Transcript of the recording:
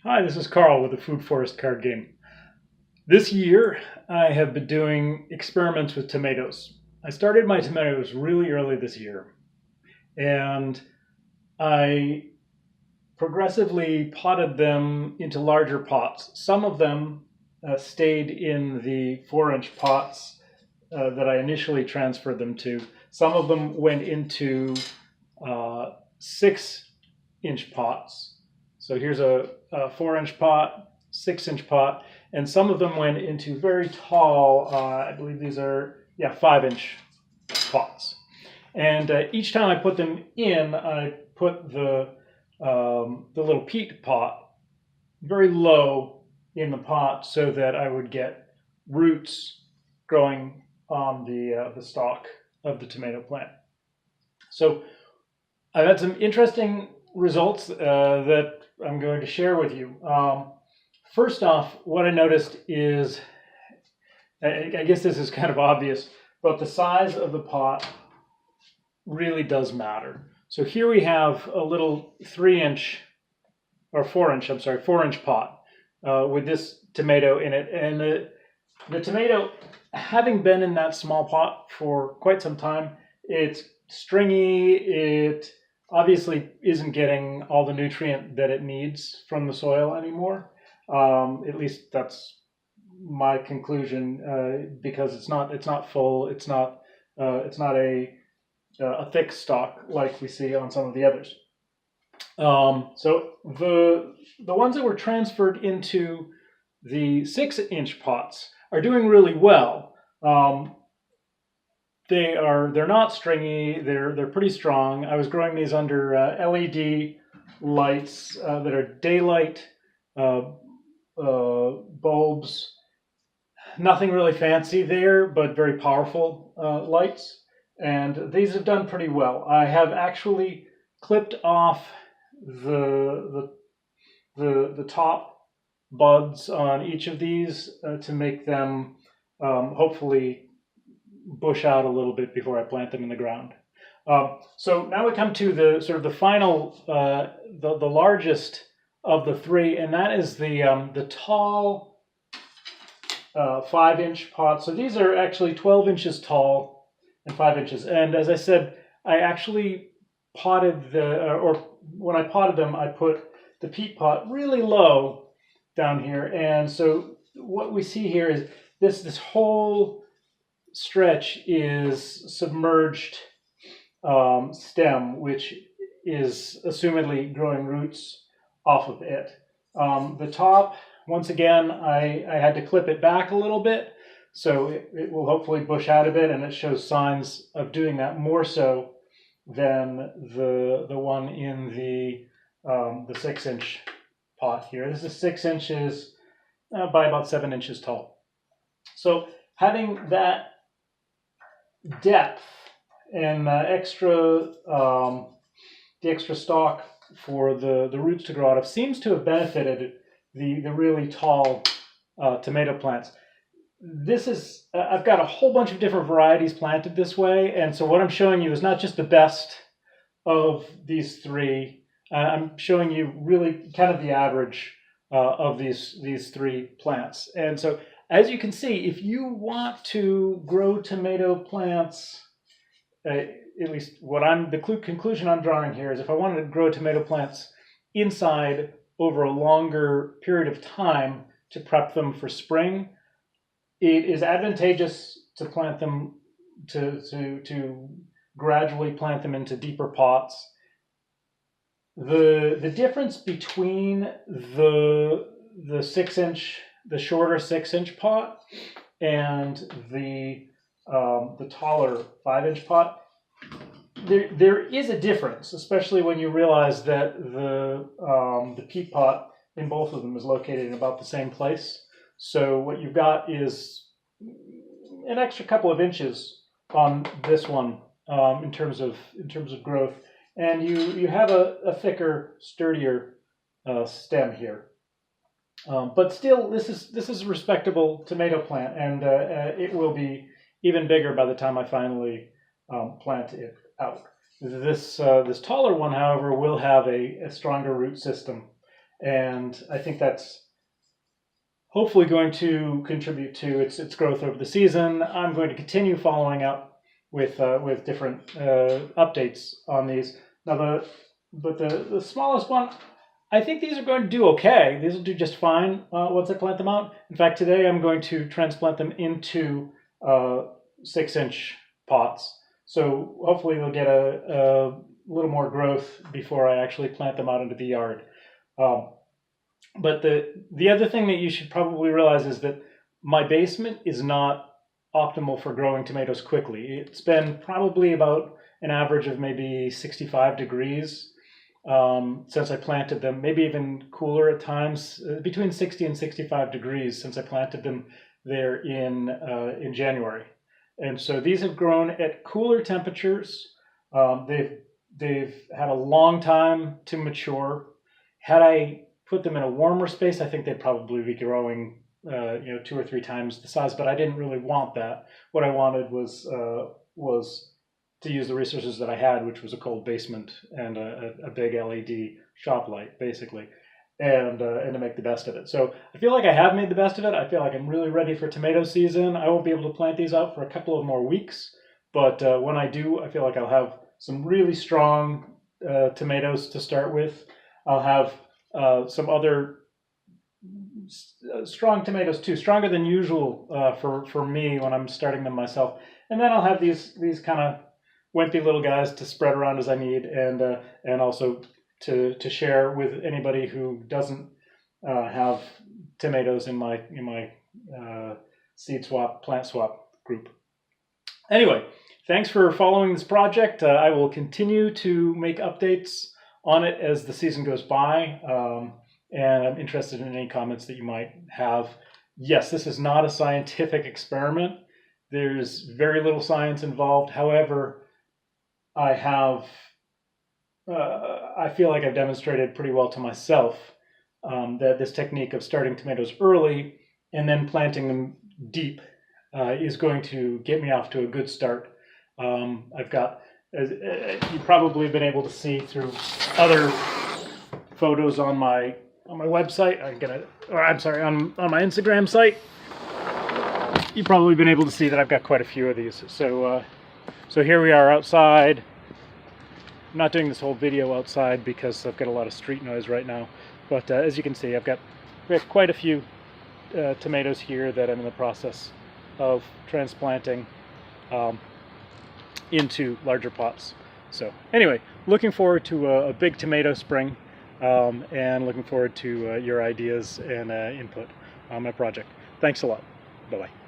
Hi, this is Carl with the Food Forest card game. This year, I have been doing experiments with tomatoes. I started my tomatoes really early this year, and I progressively potted them into larger pots. Some of them stayed in the 4-inch pots that I initially transferred them to. Some of them went into 6-inch pots. So here's a 4-inch pot, 6-inch pot, and some of them went into very tall, I believe these are, 5-inch pots. And each time I put them in, I put the little peat pot very low in the pot so that I would get roots growing on the stalk of the tomato plant. So I've had some interesting results that I'm going to share with you. First off, what I noticed is, I guess this is kind of obvious, but the size of the pot really does matter. So here we have a little 4-inch pot with this tomato in it. And the tomato, having been in that small pot for quite some time, it's stringy, it obviously isn't getting all the nutrient that it needs from the soil anymore. At least that's my conclusion, because it's not full. It's not a thick stalk like we see on some of the others. So the ones that were transferred into the 6-inch pots are doing really well. They're not stringy. They're pretty strong. I was growing these under LED lights that are daylight bulbs. Nothing really fancy there, but very powerful lights. And these have done pretty well. I have actually clipped off the top buds on each of these to make them hopefully bush out a little bit before I plant them in the ground. So now we come to the sort of the final, the largest of the three, and that is the tall 5-inch pot. So these are actually 12 inches tall and 5 inches. And as I said, I actually potted when I potted them, I put the peat pot really low down here. And so what we see here is this whole stretch is submerged stem, which is assumedly growing roots off of it. The top, once again, I had to clip it back a little bit, so it will hopefully bush out a bit, and it shows signs of doing that more so than the one in the 6-inch pot here. This is 6 inches by about 7 inches tall. So having that depth and the extra stalk for the roots to grow out of seems to have benefited the really tall tomato plants. I've got a whole bunch of different varieties planted this way, and so what I'm showing you is not just the best of these three. I'm showing you really kind of the average of these three plants. And so as you can see, if you want to grow tomato plants, at least the conclusion I'm drawing here is if I wanted to grow tomato plants inside over a longer period of time to prep them for spring, it is advantageous to plant them to gradually plant them into deeper pots. The difference between the shorter 6-inch pot and the taller 5-inch pot, there is a difference, especially when you realize that the peat pot in both of them is located in about the same place. So what you've got is an extra couple of inches on this one in terms of growth, and you have a thicker, sturdier stem here. But still, this is a respectable tomato plant, and it will be even bigger by the time I finally plant it out. This taller one, however, will have a stronger root system, and I think that's hopefully going to contribute to its growth over the season. I'm going to continue following up with different updates on these. Now, the smallest one, I think these are going to do okay. These will do just fine once I plant them out. In fact, today I'm going to transplant them into 6-inch pots. So hopefully they'll get a little more growth before I actually plant them out into the yard. But the other thing that you should probably realize is that my basement is not optimal for growing tomatoes quickly. It's been probably about an average of maybe 65 degrees since I planted them, maybe even cooler at times, between 60 and 65 degrees since I planted them there in January. And so these have grown at cooler temperatures. They've had a long time to mature. Had I put them in a warmer space, I think they'd probably be growing 2 or 3 times the size, but I didn't really want that. What I wanted was to use the resources that I had, which was a cold basement and a big LED shop light, basically, and to make the best of it. So I feel like I have made the best of it. I feel like I'm really ready for tomato season. I won't be able to plant these out for a couple of more weeks, but when I do, I feel like I'll have some really strong tomatoes to start with. I'll have some other strong tomatoes too, stronger than usual for me when I'm starting them myself. And then I'll have these kind of wimpy little guys to spread around as I need, and also to share with anybody who doesn't have tomatoes in my seed swap, plant swap group. Anyway, thanks for following this project. I will continue to make updates on it as the season goes by, and I'm interested in any comments that you might have. Yes, this is not a scientific experiment. There's very little science involved. However, I feel like I've demonstrated pretty well to myself that this technique of starting tomatoes early and then planting them deep is going to get me off to a good start. I've got, as you've probably been able to see through other photos on my website, on my Instagram site, you've probably been able to see that I've got quite a few of these. So here we are outside. I'm not doing this whole video outside because I've got a lot of street noise right now, but as you can see, we have quite a few tomatoes here that I'm in the process of transplanting into larger pots. So anyway, looking forward to a big tomato spring, and looking forward to your ideas and input on my project. Thanks a lot. Bye-bye.